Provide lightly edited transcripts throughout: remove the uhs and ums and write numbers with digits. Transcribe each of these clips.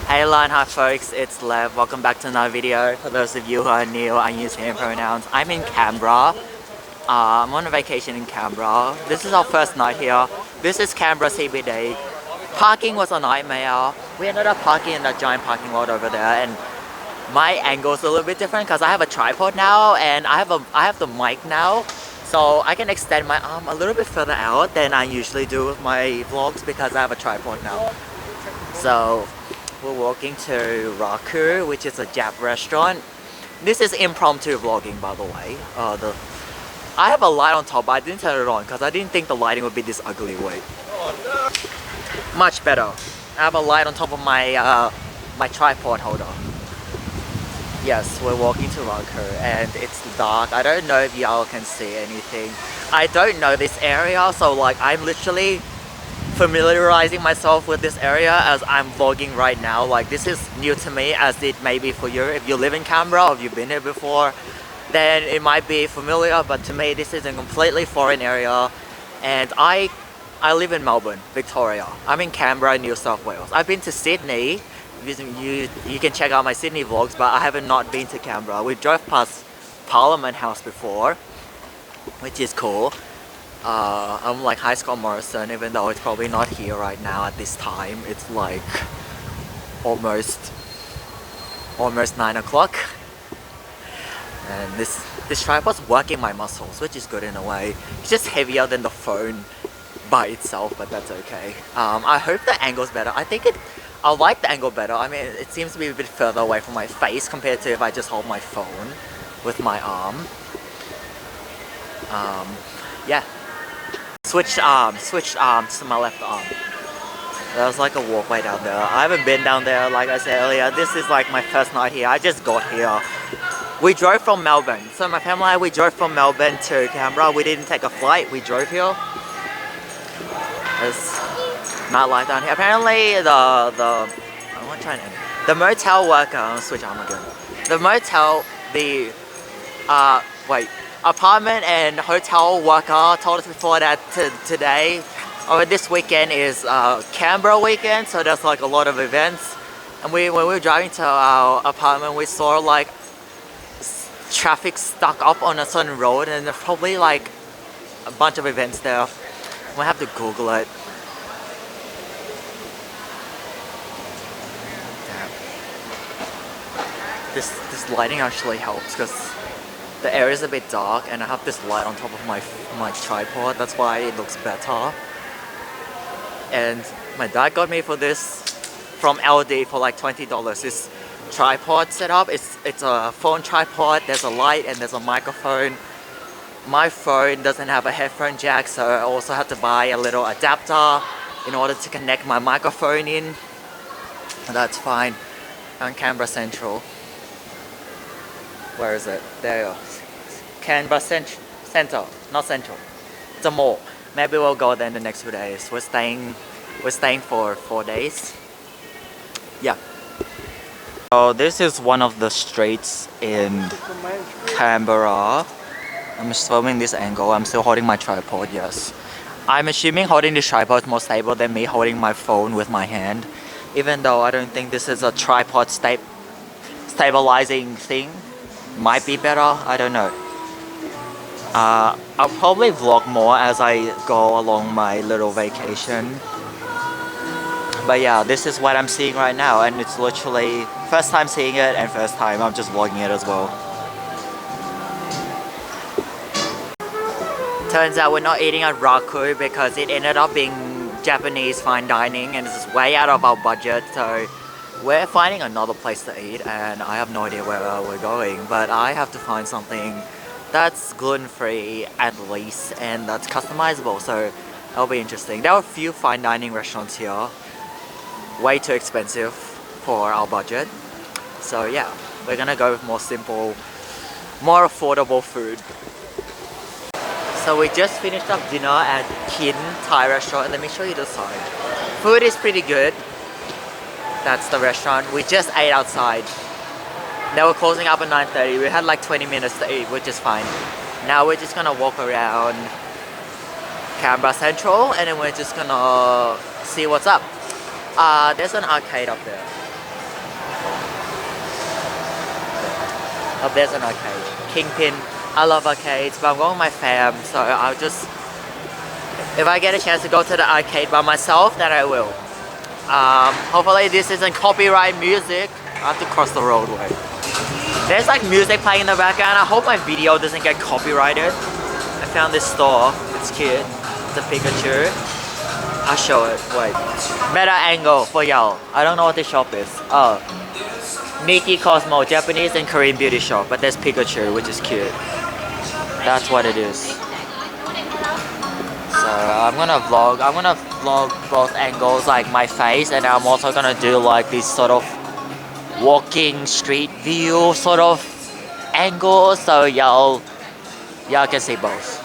Hey Line, hi folks, it's Lev. Welcome back to another video. For those of you who are new, I use him pronouns. I'm in Canberra. I'm on a vacation in Canberra. This is our first night here. This is Canberra CBD. Parking was a nightmare. We ended up parking in that giant parking lot over there, and my angle is a little bit different because I have a tripod now and I have the mic now, so I can extend my arm a little bit further out than I usually do with my vlogs because I have a tripod now. So we're walking to Raku, which is a Jap restaurant. This is impromptu vlogging, by the way. I have a light on top, but I didn't turn it on because I didn't think the lighting would be this ugly. Wait. Much better. I have a light on top of my my tripod holder. Yes, we're walking to Raku and it's dark. I don't know if y'all can see anything. I don't know this area, so like I'm literally familiarizing myself with this area as I'm vlogging right now. Like this is new to me, as it may be for you. If you live in Canberra or if you've been here before, then it might be familiar, but to me this is a completely foreign area. And I live in Melbourne, Victoria. I'm in Canberra, New South Wales. I've been to Sydney. You can check out my Sydney vlogs, but I haven't not been to Canberra. We drove past Parliament House before, which is cool. I'm like High School Morrison, even though it's probably not here right now at this time. It's like almost 9 o'clock. And this tripod's working my muscles, which is good in a way. It's just heavier than the phone by itself, but that's okay. I hope the angle's better. I like the angle better. I mean, it seems to be a bit further away from my face compared to if I just hold my phone with my arm. Yeah. Switched arms to my left arm. There's like a walkway down there. I haven't been down there, like I said earlier. This is like my first night here. I just got here. We drove from Melbourne. So my family and I, we drove from Melbourne to Canberra. We didn't take a flight, we drove here. There's not light down here. Apparently the motel worker, switch arm again. The motel, apartment and hotel worker told us before that today, or this weekend is Canberra weekend, so there's like a lot of events. And when we were driving to our apartment, we saw like traffic stuck up on a certain road, and there's probably like a bunch of events there. We'll have to Google it. Damn. This lighting actually helps because the area is a bit dark and I have this light on top of my tripod. That's why it looks better. And my dad got me for this from LD for like $20. This tripod setup, it's a phone tripod. There's a light and there's a microphone. My phone doesn't have a headphone jack, so I also had to buy a little adapter in order to connect my microphone in. That's fine. On Canberra Central. Where is it? There you go. Canberra Centre, not Central. It's a mall. Maybe we'll go there in the next few days. We're staying for 4 days. Yeah. So this is one of the streets in Canberra. I'm just filming this angle. I'm still holding my tripod, yes. I'm assuming holding the tripod is more stable than me holding my phone with my hand. Even though I don't think this is a tripod stabilizing thing. Might be better, I don't know. I'll probably vlog more as I go along my little vacation. But yeah, this is what I'm seeing right now, and it's literally first time seeing it and first time I'm just vlogging it as well. Turns out we're not eating at Raku because it ended up being Japanese fine dining and this is way out of our budget, so we're finding another place to eat and I have no idea where we're going, but I have to find something that's gluten-free at least and that's customizable, so that'll be interesting. There are a few fine dining restaurants here, way too expensive for our budget, so yeah, we're gonna go with more simple, more affordable food. So we just finished up dinner at Kin Thai restaurant. Let me show you the side. Food is pretty good. That's the restaurant. We just ate outside. They were closing up at 9:30. We had like 20 minutes to eat, which is fine. Now we're just gonna walk around Canberra Central and then we're just gonna see what's up. There's an arcade up there. Oh, there's an arcade. Kingpin. I love arcades, but I'm going with my fam, so I'll just... If I get a chance to go to the arcade by myself, then I will. Hopefully this isn't copyright music. I have to cross the roadway. There's like music playing in the background. I hope my video doesn't get copyrighted. I found this store. It's cute. It's a Pikachu. I'll show it. Wait. Better angle for y'all. I don't know what this shop is. Oh. Nikki Cosmo, Japanese and Korean beauty shop. But there's Pikachu, which is cute. That's what it is. So I'm gonna vlog both angles, like my face, and I'm also gonna do like this sort of walking street view sort of angle, so y'all can see both.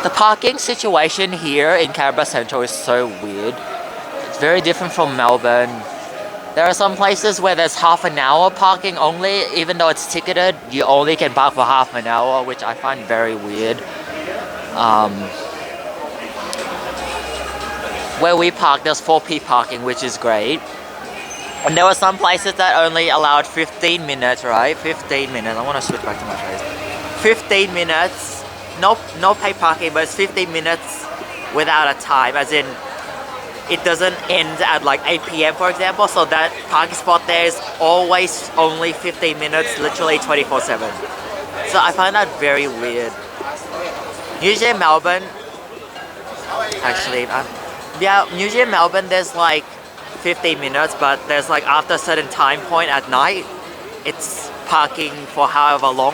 The parking situation here in Canberra Central is so weird. It's very different from Melbourne. There are some places where there's half an hour parking only, even though it's ticketed, you only can park for half an hour, which I find very weird. Where we park, there's 4p parking, which is great. And there were some places that only allowed 15 minutes, right? 15 minutes. I want to switch back to my face. 15 minutes. No paid parking, but it's 15 minutes without a time, as in it doesn't end at like 8 p.m. for example, so that parking spot there is always only 15 minutes, literally 24/7. So I find that very weird. Usually in Melbourne, actually, yeah, usually in Melbourne there's like 15 minutes, but there's like after a certain time point at night, it's parking for however long.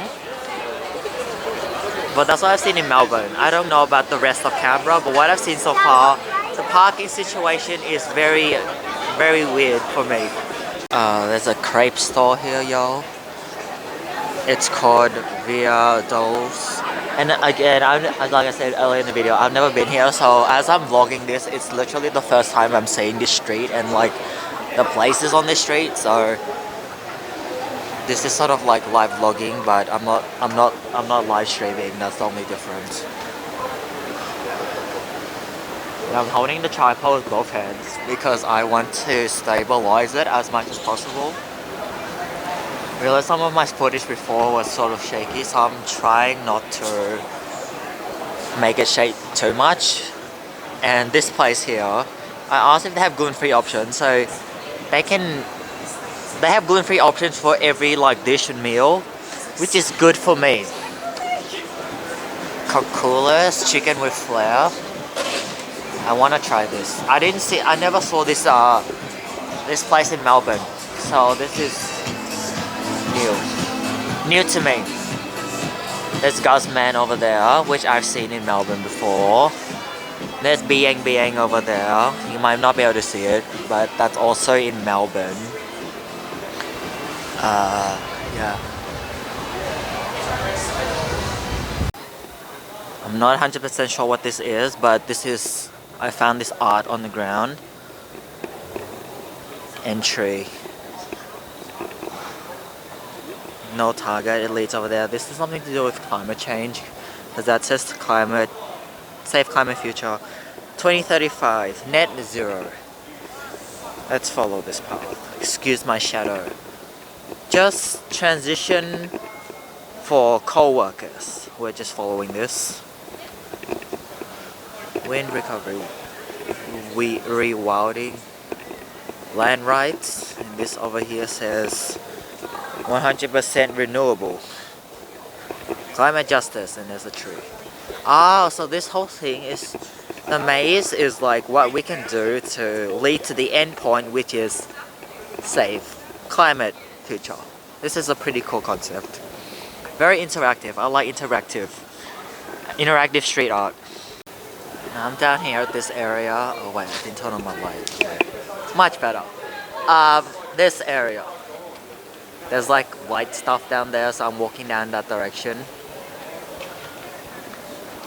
But that's what I've seen in Melbourne. I don't know about the rest of Canberra, but what I've seen so far, the parking situation is very, very weird for me. There's a crepe store here, y'all. It's called Via Dolls. And again, like I said earlier in the video, I've never been here, so as I'm vlogging this, it's literally the first time I'm seeing this street and like the places on this street. So this is sort of like live vlogging, but I'm not live streaming. That's the only difference. And I'm holding the tripod with both hands because I want to stabilize it as much as possible. I realized some of my footage before was sort of shaky, so I'm trying not to make it shake too much. And this place here, I asked if they have gluten-free options, so they have gluten-free options for every like dish and meal, which is good for me. Coca-Cola's chicken with flair. I want to try this. I never saw this this place in Melbourne, so this is new to me. There's Guzman over there, which I've seen in Melbourne before. There's Biang over there. You might not be able to see it, but that's also in Melbourne. Yeah. I'm not 100% sure what this is, but I found this art on the ground. Entry. No target, it leads over there. This is something to do with climate change, because that says safe climate future 2035 net zero. Let's follow this path. Excuse my shadow. Just transition for co-workers. We're just following this. Wind recovery, rewilding, land rights, and this over here says 100% renewable, climate justice, and there's a tree. So this whole thing is, the maze is like what we can do to lead to the end point, which is safe climate future. This is a pretty cool concept. Very interactive. I like interactive street art. Now I'm down here at this area. Oh wait, I didn't turn on my light. Okay. Much better. This area. There's like white stuff down there, so I'm walking down that direction.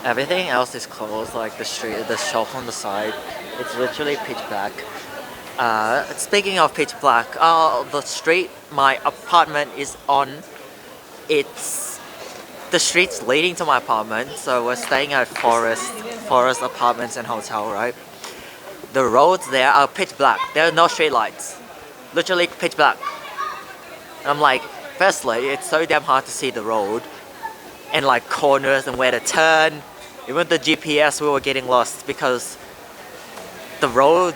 Everything else is closed, like the street, the shop on the side. It's literally pitch black. Speaking of pitch black, the street my apartment is on, the street's leading to my apartment, so we're staying at Forest Apartments and Hotel, right? The roads there are pitch black. There are no street lights. literally pitch black. And I'm like, firstly, it's so damn hard to see the road and like corners and where to turn. Even the GPS, we were getting lost because the road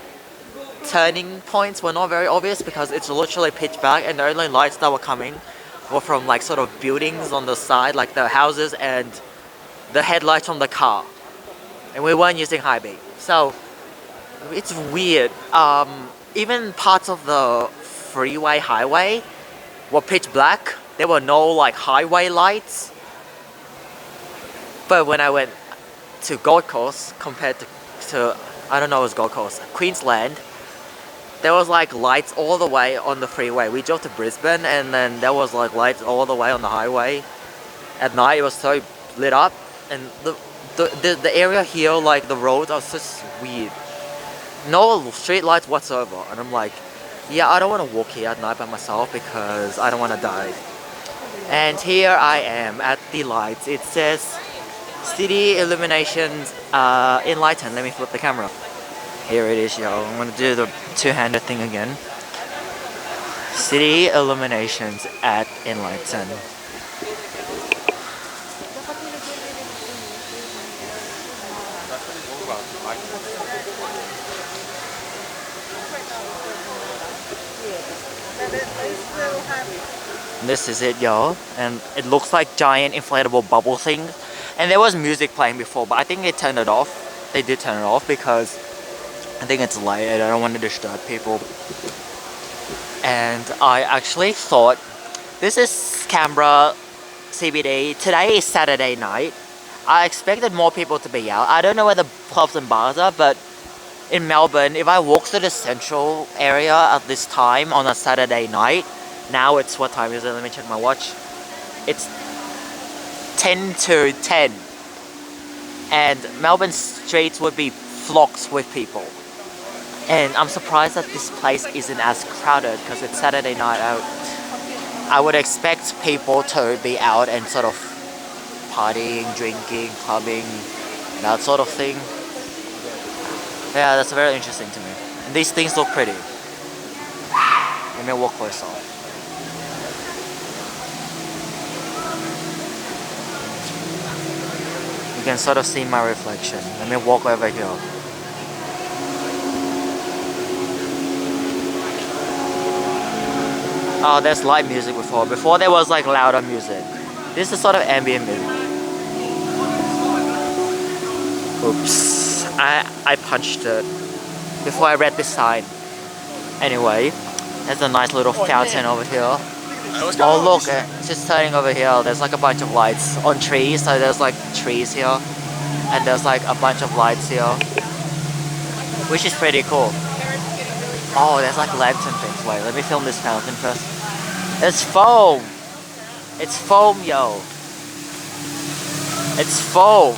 turning points were not very obvious because it's literally pitch black, and the only lights that were coming were from like sort of buildings on the side, like the houses and the headlights from the car. And we weren't using high beam, so it's weird. Even parts of the highway were pitch black. There were no like highway lights. But when I went to Gold Coast compared to I don't know, it was Gold Coast, Queensland, there was like lights all the way on the freeway. We drove to Brisbane and then there was like lights all the way on the highway. At night it was so lit up, and the area here, like the roads are just weird. No street lights whatsoever, and I'm like, yeah, I don't want to walk here at night by myself because I don't want to die. And here I am at the lights. It says City Illuminations Enlighten. Let me flip the camera. Here it is, yo. I'm gonna do the two-handed thing again. City Illuminations at Enlighten. This is it, yo, and it looks like giant inflatable bubble things. And there was music playing before, but I think they turned it off. They did turn it off because I think it's late and I don't want to disturb people. And I actually thought, this is Canberra CBD. Today is Saturday night. I expected more people to be out. I don't know where the clubs and bars are, but in Melbourne, if I walk through the central area at this time on a Saturday night, now it's, what time is it? Let me check my watch. It's 10 to 10. And Melbourne streets would be flocks with people. And I'm surprised that this place isn't as crowded because it's Saturday night out. I would expect people to be out and sort of partying, drinking, clubbing, that sort of thing. Yeah, that's very interesting to me. And these things look pretty. Let me walk closer. You can sort of see my reflection. Let me walk over here. Oh, there's light music before. Before there was like louder music. This is sort of ambient music. Oops. I punched it before I read this sign. Anyway, there's a nice little fountain over here. Oh look, it's just turning over here. There's like a bunch of lights on trees. So there's like trees here. And there's like a bunch of lights here. Which is pretty cool. Oh, there's like lantern things. Wait, let me film this fountain first. It's foam! It's foam, yo. It's foam.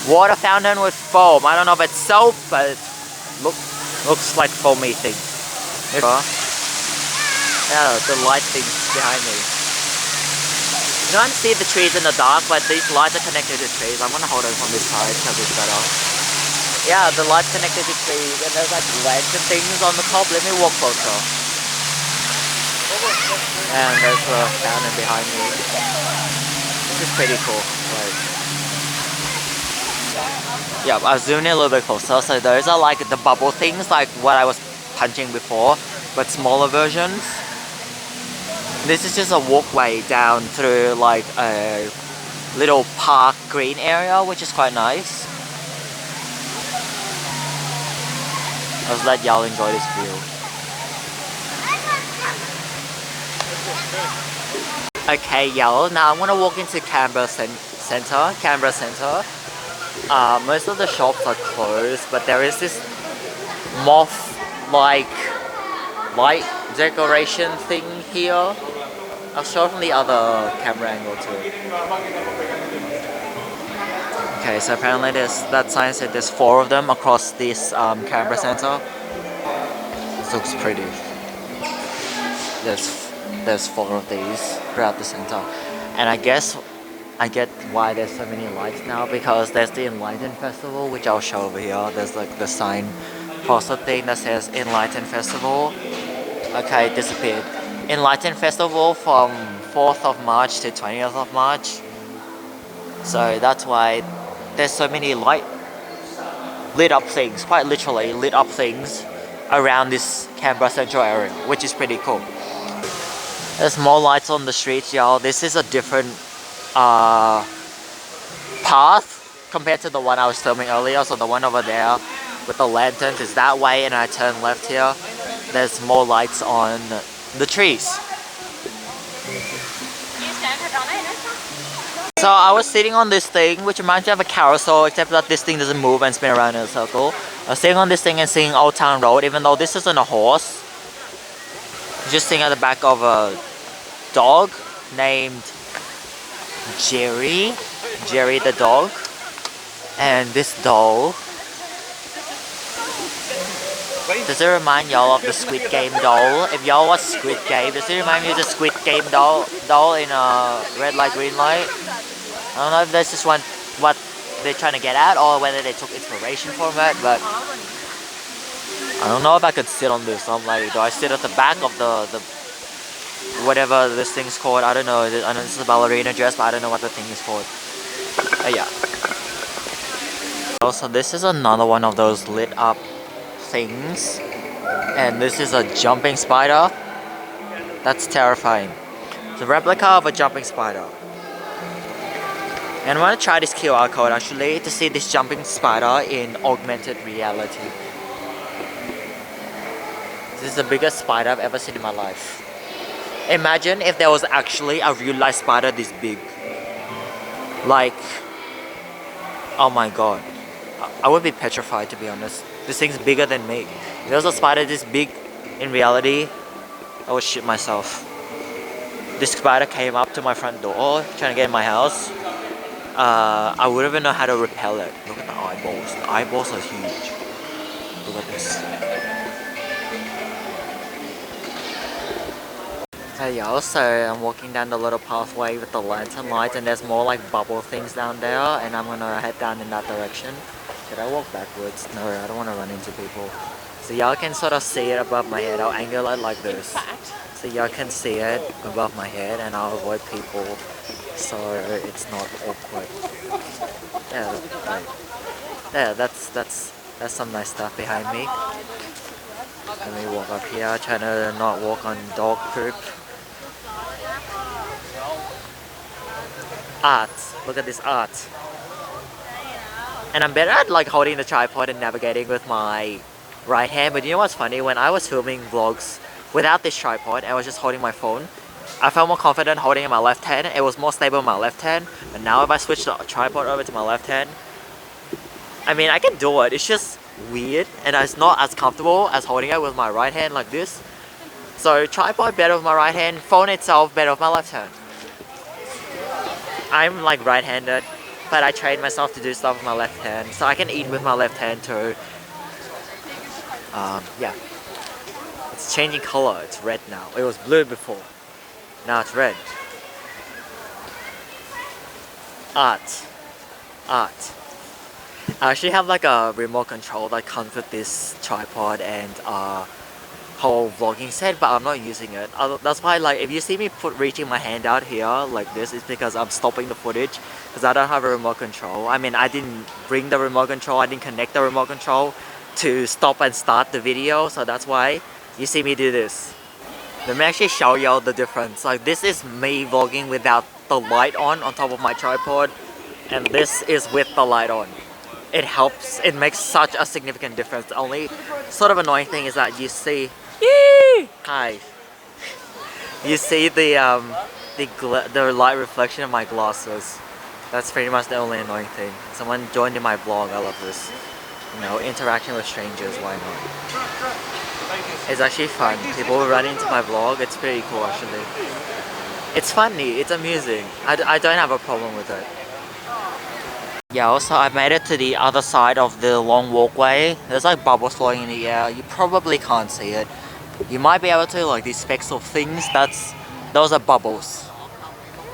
Water fountain with foam. I don't know if it's soap, but it looks like foamy thing. Yeah, the light things behind me. You can't see the trees in the dark, but these lights are connected to trees. I'm gonna hold it from this side because it's better. Yeah, the lights connected to trees, and there's like lantern things on the top. Let me walk closer. And there's a fountain behind me. This is pretty cool. Like, yeah, I'll zoom in a little bit closer. So those are like the bubble things, like what I was punching before, but smaller versions. This is just a walkway down through like a little park green area, which is quite nice. I'll let y'all enjoy this view. Okay, y'all. Now I'm gonna walk into Canberra Centre. Most of the shops are closed, but there is this moth-like light decoration thing here. I'll show from the other camera angle too. Okay, so apparently that sign said there's 4 of them across this Canberra Centre. This looks pretty. There's 4 of these throughout the centre. And I guess I get why there's so many lights now, because there's the Enlighten Festival, which I'll show over here. There's like the sign poster thing that says Enlighten Festival. Okay, it disappeared. Enlighten Festival from 4th of March to 20th of March. So that's why there's so many lit up things, quite literally lit up things around this Canberra Central area, which is pretty cool. There's more lights on the streets, y'all. This is a different path compared to the one I was filming earlier. So the one over there with the lanterns is that way, and I turn left here. There's more lights on the trees. So I was sitting on this thing, which reminds me of a carousel, except that this thing doesn't move and spin around in a circle. I was sitting on this thing and seeing Old Town Road, even though this isn't a horse. Just sitting at the back of a dog named Jerry the dog. And this doll, does it remind y'all of the Squid Game doll? If y'all watch Squid Game, does it remind you of the Squid Game doll in a red light, green light? I don't know if that's just what they're trying to get at, or whether they took inspiration from it, but I don't know if I could sit on this. I'm like, do I sit at the back of the whatever this thing's called? I don't know. I know this is a ballerina dress, but I don't know what the thing is called. But yeah. Also, this is another one of those lit up things, and this is a jumping spider. That's terrifying. It's a replica of a jumping spider. And I want to try this QR code actually to see this jumping spider in augmented reality. This is the biggest spider I've ever seen in my life. Imagine if there was actually a real life spider this big. Like, oh my god. I would be petrified, to be honest. This thing's bigger than me. If there was a spider this big in reality, I would shit myself. This spider came up to my front door trying to get in my house. I wouldn't even know how to repel it. Look at the eyeballs. The eyeballs are huge. Look at this. Hey y'all, so I'm walking down the little pathway with the lantern lights, and there's more like bubble things down there, and I'm gonna head down in that direction. Should I walk backwards? No, I don't want to run into people. So y'all can sort of see it above my head. I'll angle it like this. So y'all can see it above my head, and I'll avoid people so it's not awkward. Yeah, like, yeah, that's some nice stuff behind me. Let me walk up here, trying to not walk on dog poop. Art. Look at this art. And I'm better at like holding the tripod and navigating with my right hand, but you know what's funny? When I was filming vlogs without this tripod and I was just holding my phone, I felt more confident holding it in my left hand. It was more stable in my left hand. But now if I switch the tripod over to my left hand, I mean I can do it, it's just weird and it's not as comfortable as holding it with my right hand like this. So tripod better with my right hand, phone itself better with my left hand. I'm like right-handed, but I trained myself to do stuff with my left hand, so I can eat with my left hand too. Yeah. It's changing color, it's red now. It was blue before. Now it's red. Art. Art. I actually have like a remote control that comes with this tripod and whole vlogging set, but I'm not using it. That's why, like, if you see me reaching my hand out here like this, it's because I'm stopping the footage because I don't have a remote control. I mean, I didn't bring the remote control, I didn't connect the remote control to stop and start the video, so that's why you see me do this. Let me actually show y'all the difference. Like, this is me vlogging without the light on top of my tripod, and this is with the light on. It helps, it makes such a significant difference. The only sort of annoying thing is that you see, hi, you see the light reflection of my glasses. That's pretty much the only annoying thing. Someone joined in my vlog, I love this. You know, interaction with strangers, why not? It's actually fun. People run into my vlog, it's pretty cool actually. It's funny, it's amusing. I don't have a problem with it. Yeah, also I made it to the other side of the long walkway. There's like bubbles floating in the air. You probably can't see it. You might be able to, like these specks of things, those are bubbles.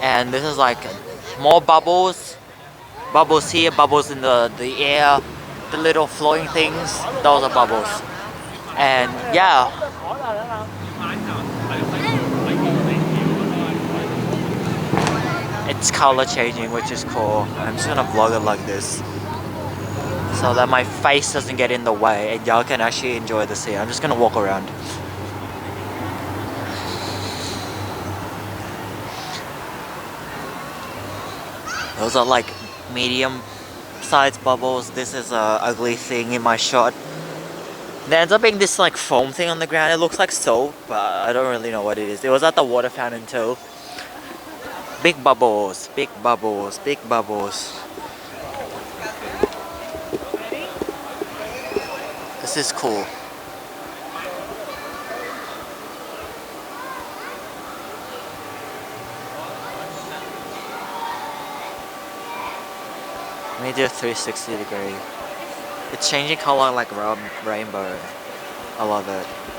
And this is like more bubbles. Bubbles here, bubbles in the air. The little flowing things, those are bubbles. And yeah, it's color changing, which is cool. I'm just gonna vlog it like this so that my face doesn't get in the way and y'all can actually enjoy the sea. I'm just gonna walk around. Those are like medium sized bubbles. This is a ugly thing in my shot. There ends up being this like foam thing on the ground. It looks like soap, but I don't really know what it is. It was at the water fountain too. Big bubbles, big bubbles, big bubbles. This is cool. Let me do a 360 degree. It's changing color like rainbow. I love it.